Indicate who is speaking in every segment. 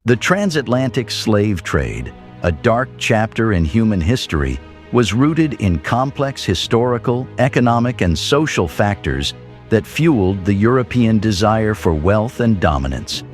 Speaker 1: The transatlantic slave trade, a dark chapter in human history, was rooted in complex historical, economic, and social factors that fueled the European desire for wealth and dominance.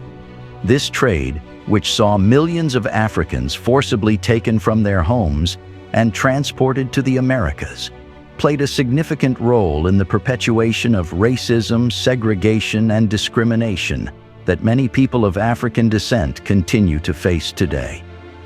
Speaker 1: This trade, which saw millions of Africans forcibly taken from their homes and transported to the Americas, played a significant role in the perpetuation of racism, segregation, and discrimination that many people of African descent continue to face today.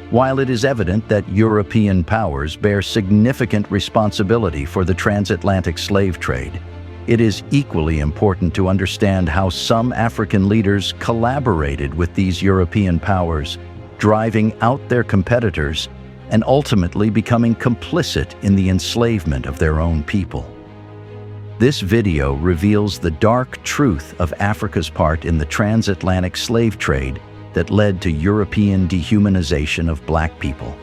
Speaker 1: While it is evident that European powers bear significant responsibility for the transatlantic slave trade, it is equally important to understand how some African leaders collaborated with these European powers, driving out their competitors and ultimately becoming complicit in the enslavement of their own people. This video reveals the dark truth of Africa's part in the transatlantic slave trade that led to European dehumanization of Black people.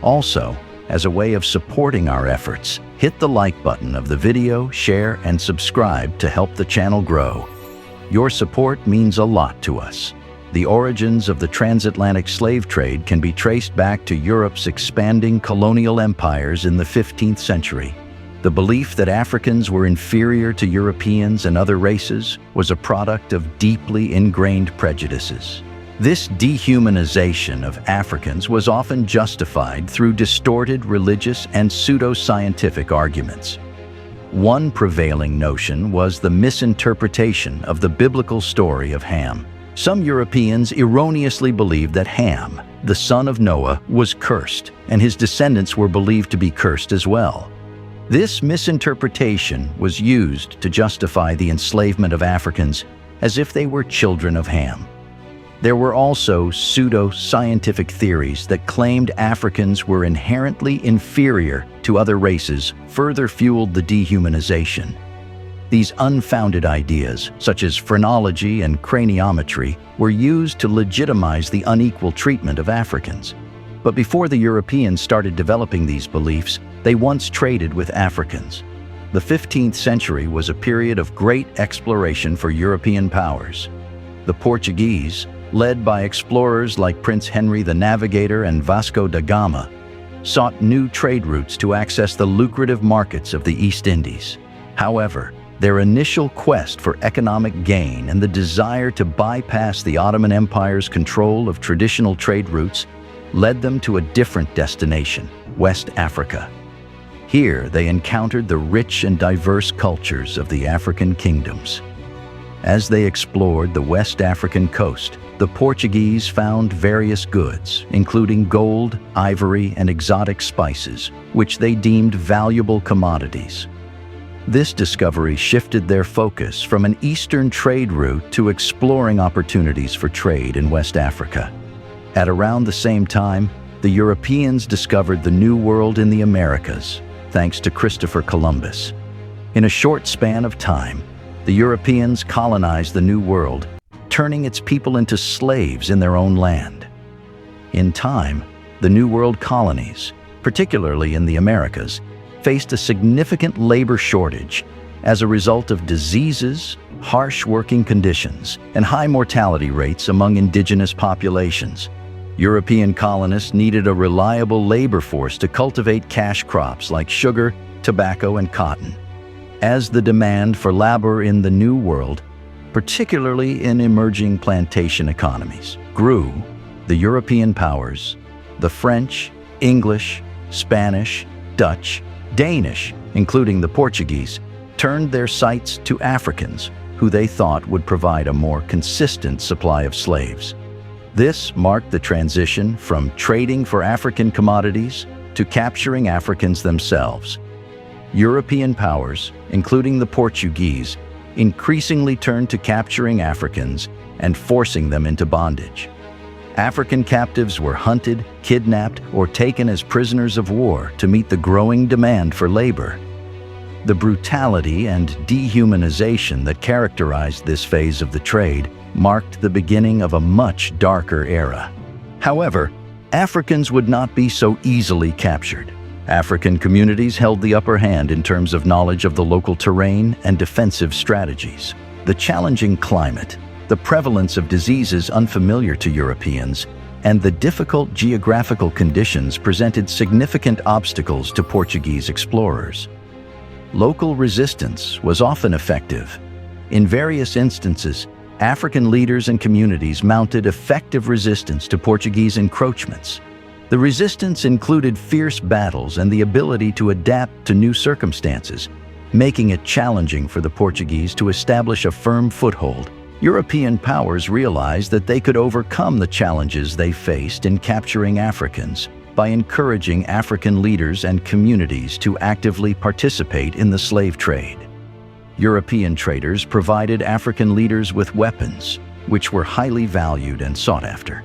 Speaker 1: Also, as a way of supporting our efforts, hit the like button of the video, share, and subscribe to help the channel grow. Your support means a lot to us. The origins of the transatlantic slave trade can be traced back to Europe's expanding colonial empires in the 15th century. The belief that Africans were inferior to Europeans and other races was a product of deeply ingrained prejudices. This dehumanization of Africans was often justified through distorted religious and pseudo-scientific arguments. One prevailing notion was the misinterpretation of the biblical story of Ham. Some Europeans erroneously believed that Ham, the son of Noah, was cursed, and his descendants were believed to be cursed as well. This misinterpretation was used to justify the enslavement of Africans as if they were children of Ham. There were also pseudo-scientific theories that claimed Africans were inherently inferior to other races, further fueled the dehumanization. These unfounded ideas, such as phrenology and craniometry, were used to legitimize the unequal treatment of Africans. But before the Europeans started developing these beliefs, they once traded with Africans. The 15th century was a period of great exploration for European powers. The Portuguese, led by explorers like Prince Henry the Navigator and Vasco da Gama, sought new trade routes to access the lucrative markets of the East Indies. However, their initial quest for economic gain and the desire to bypass the Ottoman Empire's control of traditional trade routes led them to a different destination, West Africa. Here, they encountered the rich and diverse cultures of the African kingdoms. As they explored the West African coast, the Portuguese found various goods, including gold, ivory, and exotic spices, which they deemed valuable commodities. This discovery shifted their focus from an eastern trade route to exploring opportunities for trade in West Africa. At around the same time, the Europeans discovered the New World in the Americas, thanks to Christopher Columbus. In a short span of time, the Europeans colonized the New World, turning its people into slaves in their own land. In time, the New World colonies, particularly in the Americas, faced a significant labor shortage as a result of diseases, harsh working conditions, and high mortality rates among indigenous populations. European colonists needed a reliable labor force to cultivate cash crops like sugar, tobacco, and cotton. As the demand for labor in the New World, particularly in emerging plantation economies, grew, the European powers, the French, English, Spanish, Dutch, Danish, including the Portuguese, turned their sights to Africans, who they thought would provide a more consistent supply of slaves. This marked the transition from trading for African commodities to capturing Africans themselves. European powers, including the Portuguese, increasingly turned to capturing Africans and forcing them into bondage. African captives were hunted, kidnapped, or taken as prisoners of war to meet the growing demand for labor. The brutality and dehumanization that characterized this phase of the trade marked the beginning of a much darker era. However, Africans would not be so easily captured. African communities held the upper hand in terms of knowledge of the local terrain and defensive strategies. The challenging climate, the prevalence of diseases unfamiliar to Europeans, and the difficult geographical conditions presented significant obstacles to Portuguese explorers. Local resistance was often effective. In various instances, African leaders and communities mounted effective resistance to Portuguese encroachments. The resistance included fierce battles and the ability to adapt to new circumstances, making it challenging for the Portuguese to establish a firm foothold. European powers realized that they could overcome the challenges they faced in capturing Africans by encouraging African leaders and communities to actively participate in the slave trade. European traders provided African leaders with weapons, which were highly valued and sought after.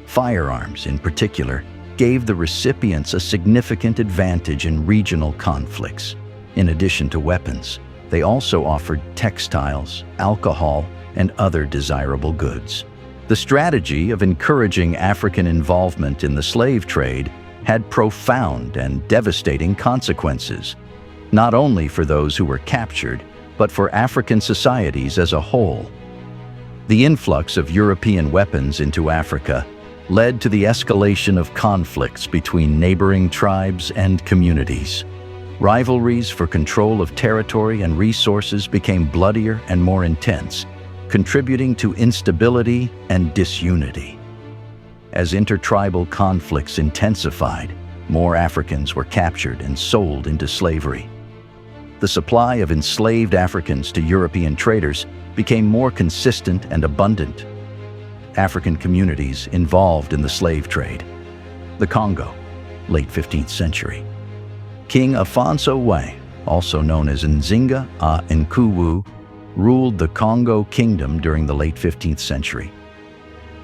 Speaker 1: Firearms, in particular, gave the recipients a significant advantage in regional conflicts. In addition to weapons, they also offered textiles, alcohol, and other desirable goods. The strategy of encouraging African involvement in the slave trade had profound and devastating consequences, not only for those who were captured, but for African societies as a whole. The influx of European weapons into Africa led to the escalation of conflicts between neighboring tribes and communities. Rivalries for control of territory and resources became bloodier and more intense, contributing to instability and disunity. As intertribal conflicts intensified, more Africans were captured and sold into slavery. The supply of enslaved Africans to European traders became more consistent and abundant. African communities involved in the slave trade. The Congo, late 15th century. King Afonso I, also known as Nzinga a Nkuwu, ruled the Congo Kingdom during the late 15th century.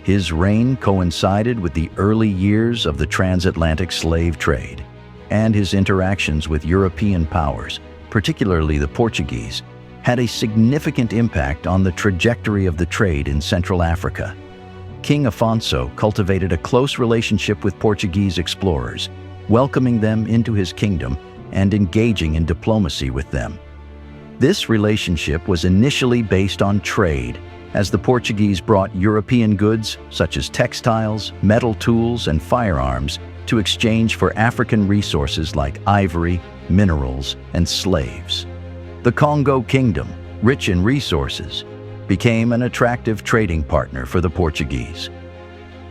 Speaker 1: His reign coincided with the early years of the transatlantic slave trade, and his interactions with European powers, particularly the Portuguese, had a significant impact on the trajectory of the trade in Central Africa. King Afonso cultivated a close relationship with Portuguese explorers, welcoming them into his kingdom and engaging in diplomacy with them. This relationship was initially based on trade, as the Portuguese brought European goods such as textiles, metal tools, and firearms to exchange for African resources like ivory, minerals, and slaves. The Congo Kingdom, rich in resources, became an attractive trading partner for the Portuguese.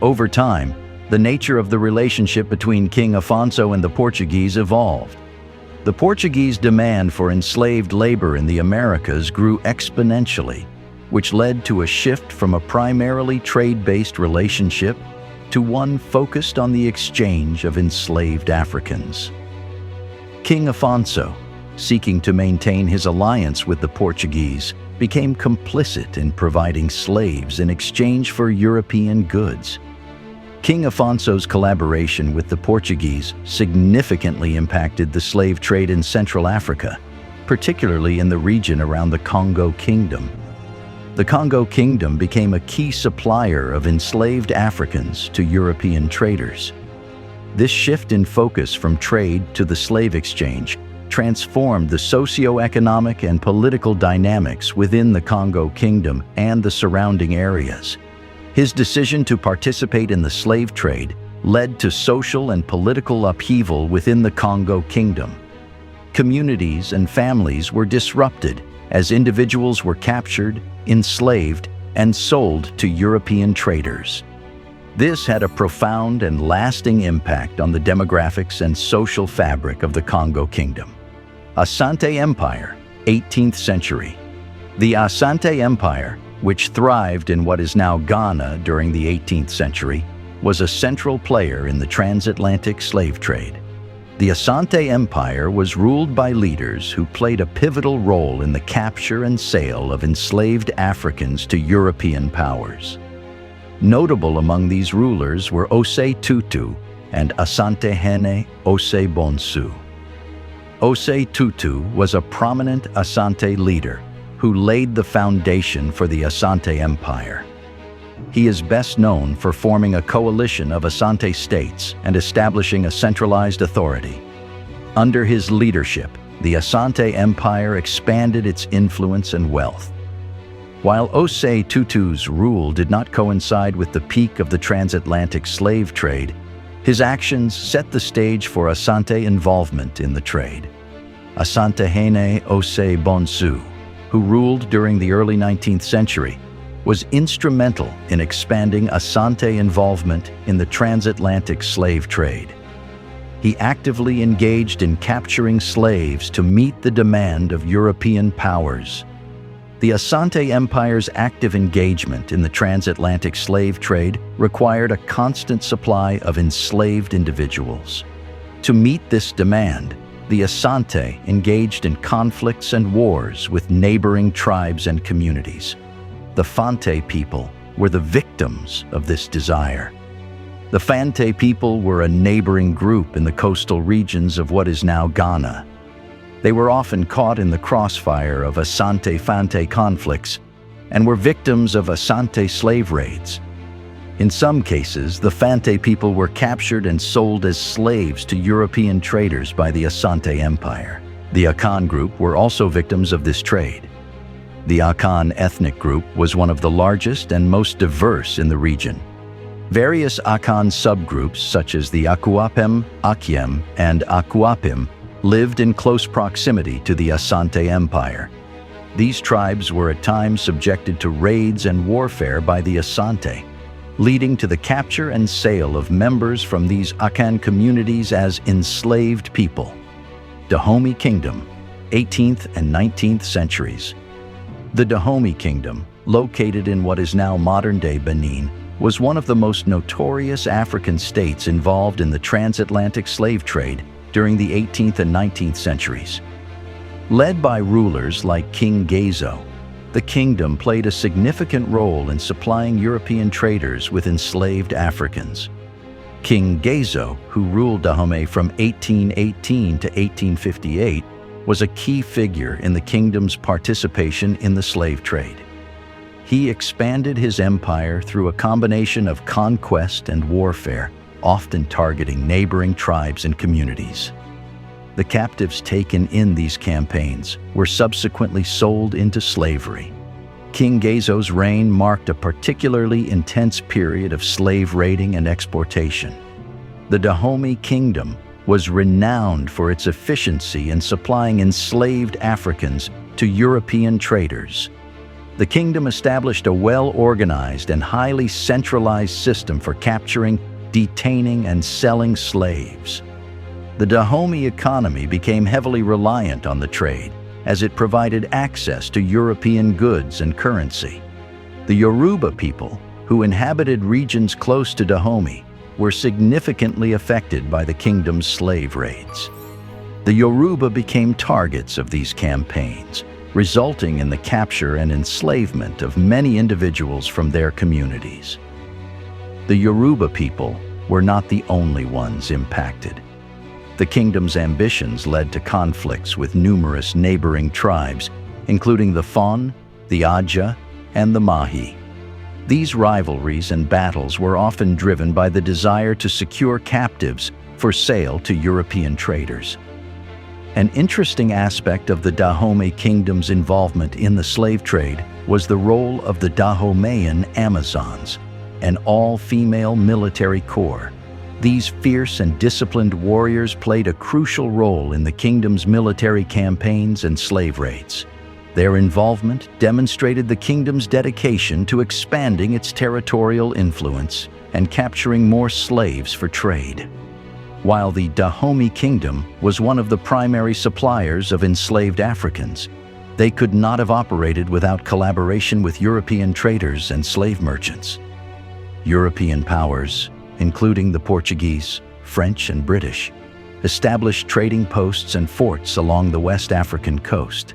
Speaker 1: Over time, the nature of the relationship between King Afonso and the Portuguese evolved. The Portuguese demand for enslaved labor in the Americas grew exponentially, which led to a shift from a primarily trade-based relationship to one focused on the exchange of enslaved Africans. King Afonso, seeking to maintain his alliance with the Portuguese, became complicit in providing slaves in exchange for European goods. King Afonso's collaboration with the Portuguese significantly impacted the slave trade in Central Africa, particularly in the region around the Congo Kingdom. The Congo Kingdom became a key supplier of enslaved Africans to European traders. This shift in focus from trade to the slave exchange transformed the socio-economic and political dynamics within the Congo Kingdom and the surrounding areas. His decision to participate in the slave trade led to social and political upheaval within the Congo Kingdom. Communities and families were disrupted as individuals were captured, enslaved, and sold to European traders. This had a profound and lasting impact on the demographics and social fabric of the Congo Kingdom. Asante Empire, 18th century. The Asante Empire, which thrived in what is now Ghana during the 18th century, was a central player in the transatlantic slave trade. The Asante Empire was ruled by leaders who played a pivotal role in the capture and sale of enslaved Africans to European powers. Notable among these rulers were Osei Tutu and Asante Hene Osei Bonsu. Osei Tutu was a prominent Asante leader who laid the foundation for the Asante Empire. He is best known for forming a coalition of Asante states and establishing a centralized authority. Under his leadership, the Asante Empire expanded its influence and wealth. While Osei Tutu's rule did not coincide with the peak of the transatlantic slave trade, his actions set the stage for Asante involvement in the trade. Asante Osei Bonsu, who ruled during the early 19th century, was instrumental in expanding Asante involvement in the transatlantic slave trade. He actively engaged in capturing slaves to meet the demand of European powers. The Asante Empire's active engagement in the transatlantic slave trade required a constant supply of enslaved individuals. To meet this demand, the Asante engaged in conflicts and wars with neighboring tribes and communities. The Fante people were the victims of this desire. The Fante people were a neighboring group in the coastal regions of what is now Ghana. They were often caught in the crossfire of Asante-Fante conflicts and were victims of Asante slave raids. In some cases, the Fante people were captured and sold as slaves to European traders by the Asante Empire. The Akan group were also victims of this trade. The Akan ethnic group was one of the largest and most diverse in the region. Various Akan subgroups, such as the Akuapem, Akiem, and Akuapim, lived in close proximity to the Asante Empire. These tribes were at times subjected to raids and warfare by the Asante, leading to the capture and sale of members from these Akan communities as enslaved people. Dahomey Kingdom, 18th and 19th centuries. The Dahomey Kingdom, located in what is now modern-day Benin, was one of the most notorious African states involved in the transatlantic slave trade during the 18th and 19th centuries. Led by rulers like King Gezo, the kingdom played a significant role in supplying European traders with enslaved Africans. King Gezo, who ruled Dahomey from 1818 to 1858, was a key figure in the kingdom's participation in the slave trade. He expanded his empire through a combination of conquest and warfare, often targeting neighboring tribes and communities. The captives taken in these campaigns were subsequently sold into slavery. King Gezo's reign marked a particularly intense period of slave raiding and exportation. The Dahomey Kingdom was renowned for its efficiency in supplying enslaved Africans to European traders. The kingdom established a well-organized and highly centralized system for capturing, detaining, and selling slaves. The Dahomey economy became heavily reliant on the trade, as it provided access to European goods and currency. The Yoruba people, who inhabited regions close to Dahomey, were significantly affected by the kingdom's slave raids. The Yoruba became targets of these campaigns, resulting in the capture and enslavement of many individuals from their communities. The Yoruba people were not the only ones impacted. The kingdom's ambitions led to conflicts with numerous neighboring tribes, including the Fon, the Aja, and the Mahi. These rivalries and battles were often driven by the desire to secure captives for sale to European traders. An interesting aspect of the Dahomey Kingdom's involvement in the slave trade was the role of the Dahomeyan Amazons, an all-female military corps. These fierce and disciplined warriors played a crucial role in the kingdom's military campaigns and slave raids. Their involvement demonstrated the kingdom's dedication to expanding its territorial influence and capturing more slaves for trade. While the Dahomey Kingdom was one of the primary suppliers of enslaved Africans, they could not have operated without collaboration with European traders and slave merchants. European powers, including the Portuguese, French, and British, established trading posts and forts along the West African coast.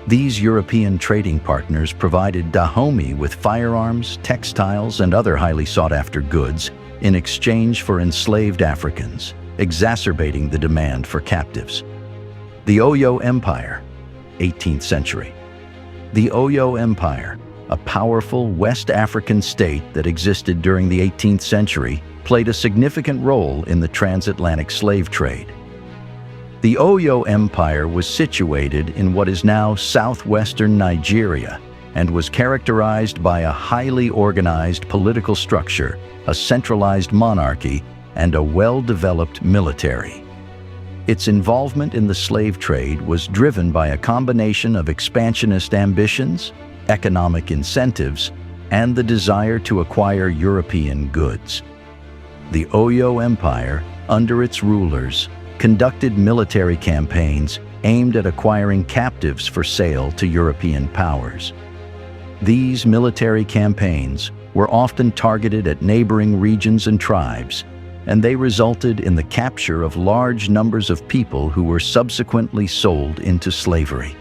Speaker 1: These European trading partners provided Dahomey with firearms, textiles, and other highly sought-after goods in exchange for enslaved Africans, exacerbating the demand for captives. The Oyo Empire, 18th century. The Oyo Empire, a powerful West African state that existed during the 18th century, played a significant role in the transatlantic slave trade. The Oyo Empire was situated in what is now southwestern Nigeria and was characterized by a highly organized political structure, a centralized monarchy, and a well-developed military. Its involvement in the slave trade was driven by a combination of expansionist ambitions, economic incentives, and the desire to acquire European goods. The Oyo Empire, under its rulers, conducted military campaigns aimed at acquiring captives for sale to European powers. These military campaigns were often targeted at neighboring regions and tribes, and they resulted in the capture of large numbers of people who were subsequently sold into slavery.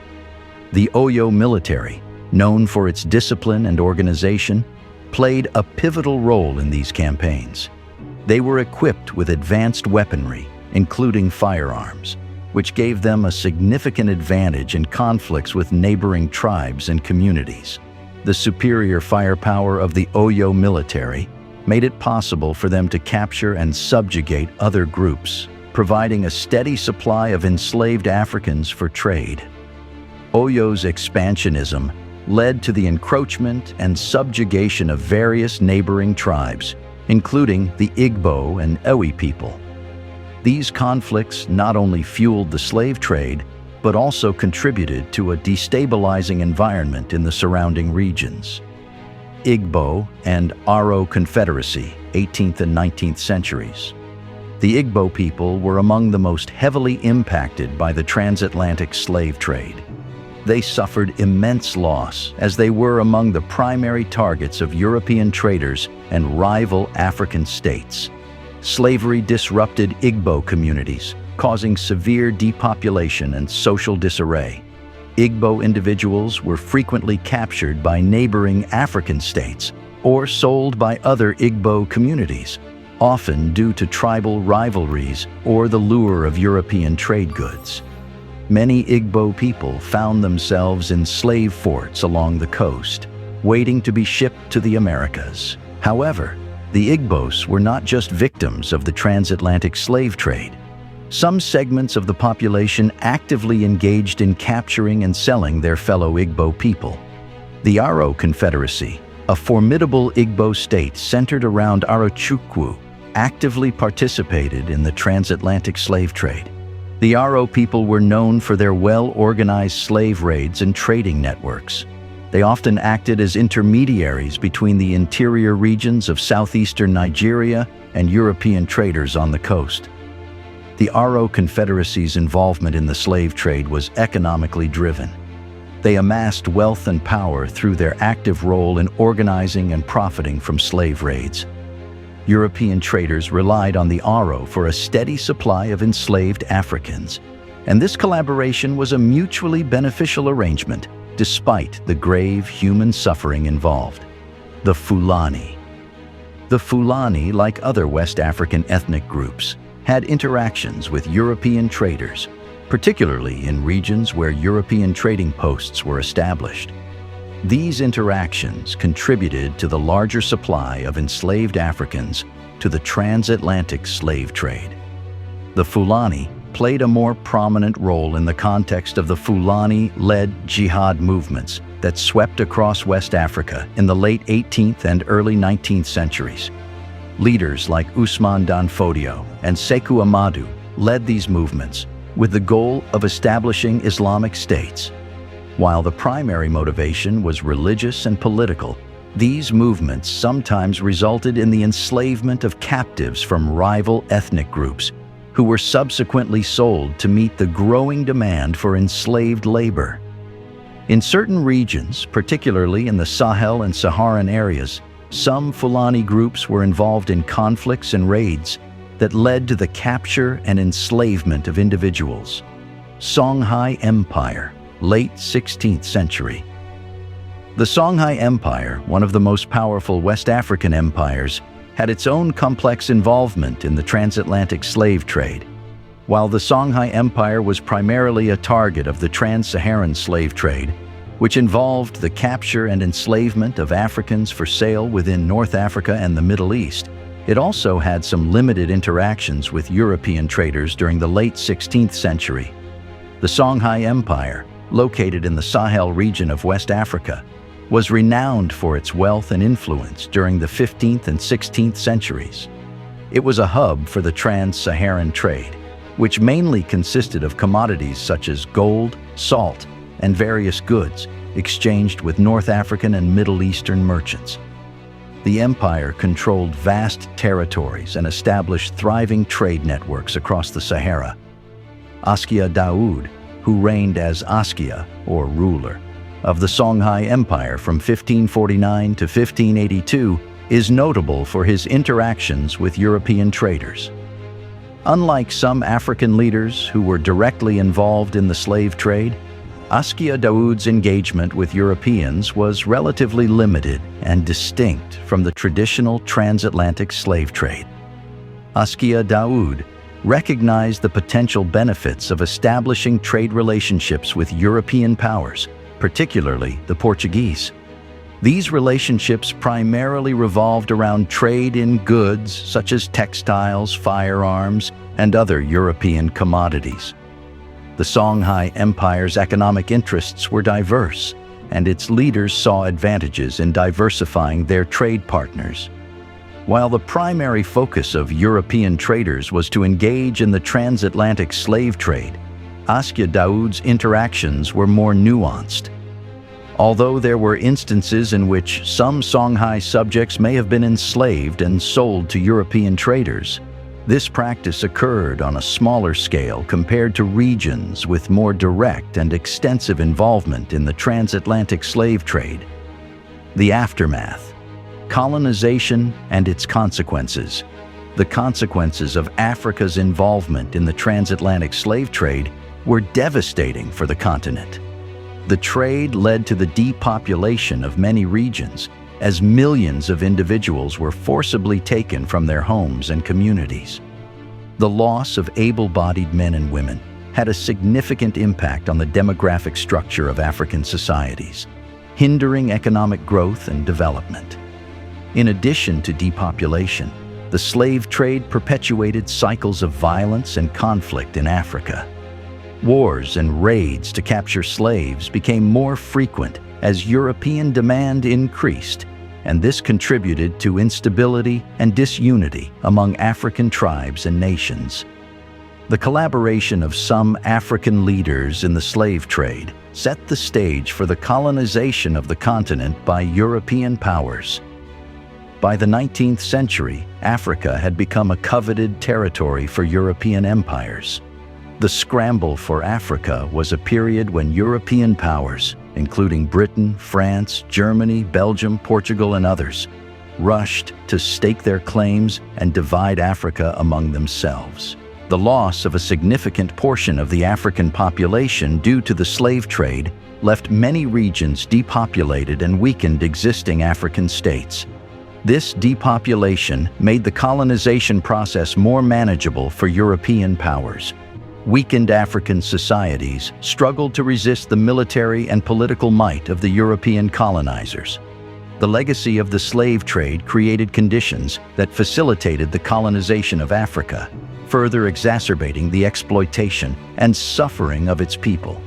Speaker 1: The Oyo military, known for its discipline and organization, played a pivotal role in these campaigns. They were equipped with advanced weaponry, including firearms, which gave them a significant advantage in conflicts with neighboring tribes and communities. The superior firepower of the Oyo military made it possible for them to capture and subjugate other groups, providing a steady supply of enslaved Africans for trade. Oyo's expansionism led to the encroachment and subjugation of various neighboring tribes, including the Igbo and Ewe people. These conflicts not only fueled the slave trade, but also contributed to a destabilizing environment in the surrounding regions. Igbo and Aro Confederacy, 18th and 19th centuries. The Igbo people were among the most heavily impacted by the transatlantic slave trade. They suffered immense loss as they were among the primary targets of European traders and rival African states. Slavery disrupted Igbo communities, causing severe depopulation and social disarray. Igbo individuals were frequently captured by neighboring African states or sold by other Igbo communities, often due to tribal rivalries or the lure of European trade goods. Many Igbo people found themselves in slave forts along the coast, waiting to be shipped to the Americas. However, the Igbos were not just victims of the transatlantic slave trade. Some segments of the population actively engaged in capturing and selling their fellow Igbo people. The Aro Confederacy, a formidable Igbo state centered around Arochukwu, actively participated in the transatlantic slave trade. The Aro people were known for their well-organized slave raids and trading networks. They often acted as intermediaries between the interior regions of southeastern Nigeria and European traders on the coast. The Aro Confederacy's involvement in the slave trade was economically driven. They amassed wealth and power through their active role in organizing and profiting from slave raids. European traders relied on the Aro for a steady supply of enslaved Africans, and this collaboration was a mutually beneficial arrangement, despite the grave human suffering involved. The Fulani. The Fulani, like other West African ethnic groups, had interactions with European traders, particularly in regions where European trading posts were established. These interactions contributed to the larger supply of enslaved Africans to the transatlantic slave trade. The Fulani played a more prominent role in the context of the Fulani-led jihad movements that swept across West Africa in the late 18th and early 19th centuries. Leaders like Usman Dan Fodio and Sekou Ahmadu led these movements with the goal of establishing Islamic states. While the primary motivation was religious and political, these movements sometimes resulted in the enslavement of captives from rival ethnic groups who were subsequently sold to meet the growing demand for enslaved labor. In certain regions, particularly in the Sahel and Saharan areas, some Fulani groups were involved in conflicts and raids that led to the capture and enslavement of individuals. Sanai Empire, late 16th century. The Sanai Empire, one of the most powerful West African empires, had its own complex involvement in the transatlantic slave trade. While the Sanai Empire was primarily a target of the trans-Saharan slave trade, which involved the capture and enslavement of Africans for sale within North Africa and the Middle East, it also had some limited interactions with European traders during the late 16th century. The Sanai Empire, located in the Sahel region of West Africa, was renowned for its wealth and influence during the 15th and 16th centuries. It was a hub for the trans-Saharan trade, which mainly consisted of commodities such as gold, salt, and various goods exchanged with North African and Middle Eastern merchants. The empire controlled vast territories and established thriving trade networks across the Sahara. Askia Daoud, who reigned as Askia, or ruler, of the Songhai Empire from 1549 to 1582, is notable for his interactions with European traders. Unlike some African leaders who were directly involved in the slave trade, Askia Daoud's engagement with Europeans was relatively limited and distinct from the traditional transatlantic slave trade. Askia Daoud recognized the potential benefits of establishing trade relationships with European powers, particularly the Portuguese. These relationships primarily revolved around trade in goods such as textiles, firearms, and other European commodities. The Songhai Empire's economic interests were diverse, and its leaders saw advantages in diversifying their trade partners. While the primary focus of European traders was to engage in the transatlantic slave trade, Askia Daoud's interactions were more nuanced. Although there were instances in which some Songhai subjects may have been enslaved and sold to European traders, this practice occurred on a smaller scale compared to regions with more direct and extensive involvement in the transatlantic slave trade. The aftermath: colonization and its consequences. The consequences of Africa's involvement in the transatlantic slave trade were devastating for the continent. The trade led to the depopulation of many regions, as millions of individuals were forcibly taken from their homes and communities. The loss of able-bodied men and women had a significant impact on the demographic structure of African societies, hindering economic growth and development. In addition to depopulation, the slave trade perpetuated cycles of violence and conflict in Africa. Wars and raids to capture slaves became more frequent as European demand increased, and this contributed to instability and disunity among African tribes and nations. The collaboration of some African leaders in the slave trade set the stage for the colonization of the continent by European powers. By the 19th century, Africa had become a coveted territory for European empires. The scramble for Africa was a period when European powers, including Britain, France, Germany, Belgium, Portugal, and others, rushed to stake their claims and divide Africa among themselves. The loss of a significant portion of the African population due to the slave trade left many regions depopulated and weakened existing African states. This depopulation made the colonization process more manageable for European powers. Weakened African societies struggled to resist the military and political might of the European colonizers. The legacy of the slave trade created conditions that facilitated the colonization of Africa, further exacerbating the exploitation and suffering of its people.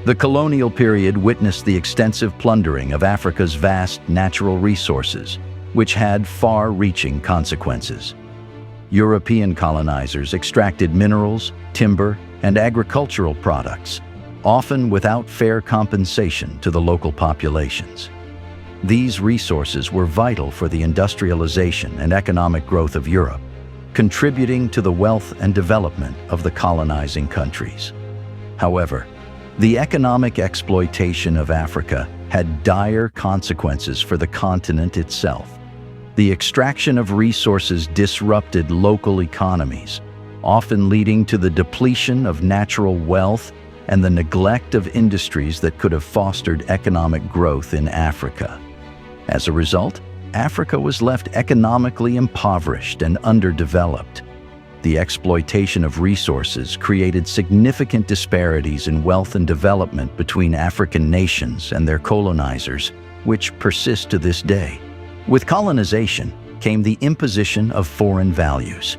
Speaker 1: The colonial period witnessed the extensive plundering of Africa's vast natural resources, which had far-reaching consequences. European colonizers extracted minerals, timber, and agricultural products, often without fair compensation to the local populations. These resources were vital for the industrialization and economic growth of Europe, contributing to the wealth and development of the colonizing countries. However, the economic exploitation of Africa had dire consequences for the continent itself. The extraction of resources disrupted local economies, often leading to the depletion of natural wealth and the neglect of industries that could have fostered economic growth in Africa. As a result, Africa was left economically impoverished and underdeveloped. The exploitation of resources created significant disparities in wealth and development between African nations and their colonizers, which persist to this day. With colonization came the imposition of foreign values.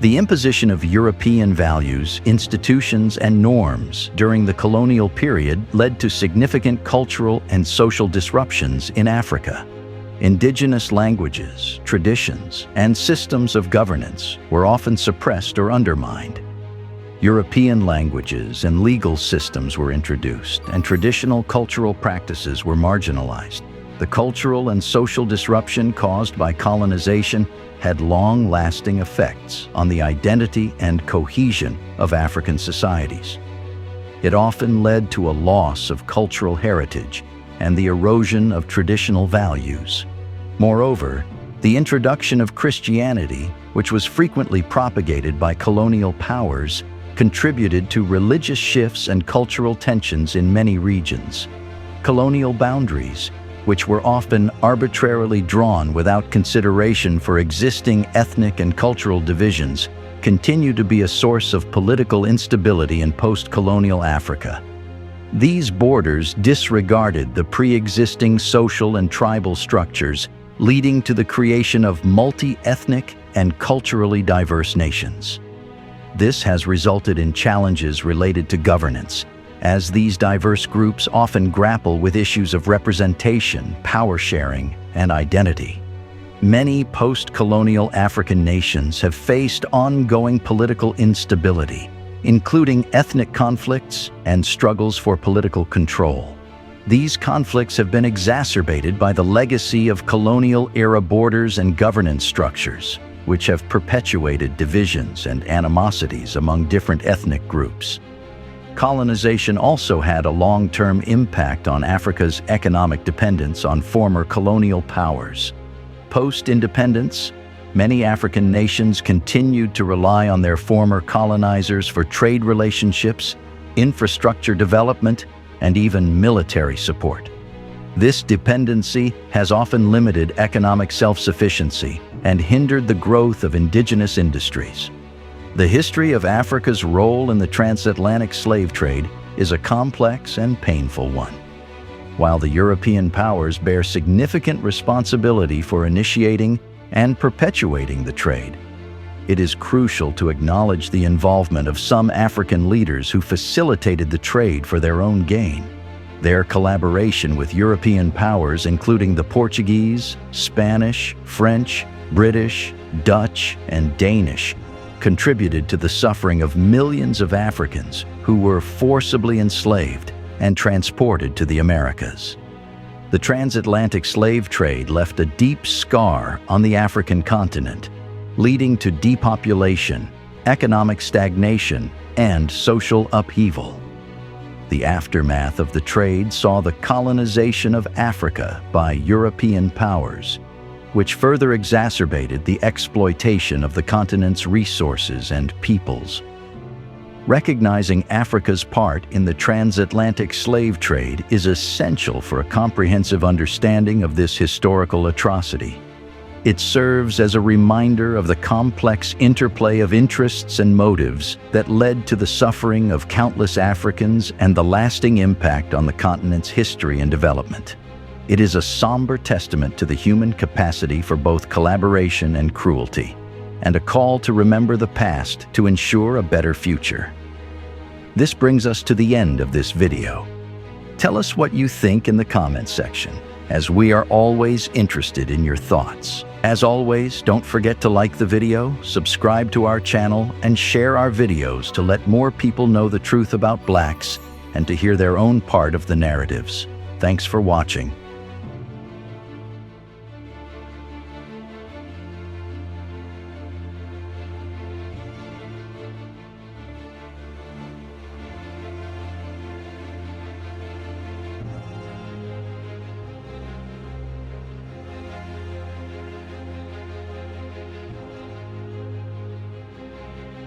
Speaker 1: The imposition of European values, institutions, and norms during the colonial period led to significant cultural and social disruptions in Africa. Indigenous languages, traditions, and systems of governance were often suppressed or undermined. European languages and legal systems were introduced, and traditional cultural practices were marginalized. The cultural and social disruption caused by colonization had long-lasting effects on the identity and cohesion of African societies. It often led to a loss of cultural heritage and the erosion of traditional values. Moreover, the introduction of Christianity, which was frequently propagated by colonial powers, contributed to religious shifts and cultural tensions in many regions. Colonial boundaries, which were often arbitrarily drawn without consideration for existing ethnic and cultural divisions, continue to be a source of political instability in post-colonial Africa. These borders disregarded the pre-existing social and tribal structures, leading to the creation of multi-ethnic and culturally diverse nations. This has resulted in challenges related to governance, as these diverse groups often grapple with issues of representation, power sharing, and identity. Many post-colonial African nations have faced ongoing political instability, including ethnic conflicts and struggles for political control. These conflicts have been exacerbated by the legacy of colonial-era borders and governance structures, which have perpetuated divisions and animosities among different ethnic groups. Colonization also had a long-term impact on Africa's economic dependence on former colonial powers. Post-independence, many African nations continued to rely on their former colonizers for trade relationships, infrastructure development, and even military support. This dependency has often limited economic self-sufficiency and hindered the growth of indigenous industries. The history of Africa's role in the transatlantic slave trade is a complex and painful one. While the European powers bear significant responsibility for initiating and perpetuating the trade, it is crucial to acknowledge the involvement of some African leaders who facilitated the trade for their own gain. Their collaboration with European powers, including the Portuguese, Spanish, French, British, Dutch, and Danish, contributed to the suffering of millions of Africans who were forcibly enslaved and transported to the Americas. The transatlantic slave trade left a deep scar on the African continent, leading to depopulation, economic stagnation, and social upheaval. The aftermath of the trade saw the colonization of Africa by European powers, which further exacerbated the exploitation of the continent's resources and peoples. Recognizing Africa's part in the transatlantic slave trade is essential for a comprehensive understanding of this historical atrocity. It serves as a reminder of the complex interplay of interests and motives that led to the suffering of countless Africans and the lasting impact on the continent's history and development. It is a somber testament to the human capacity for both collaboration and cruelty, and a call to remember the past to ensure a better future. This brings us to the end of this video. Tell us what you think in the comments section, as we are always interested in your thoughts. As always, don't forget to like the video, subscribe to our channel, and share our videos to let more people know the truth about Blacks and to hear their own part of the narratives. Thanks for watching.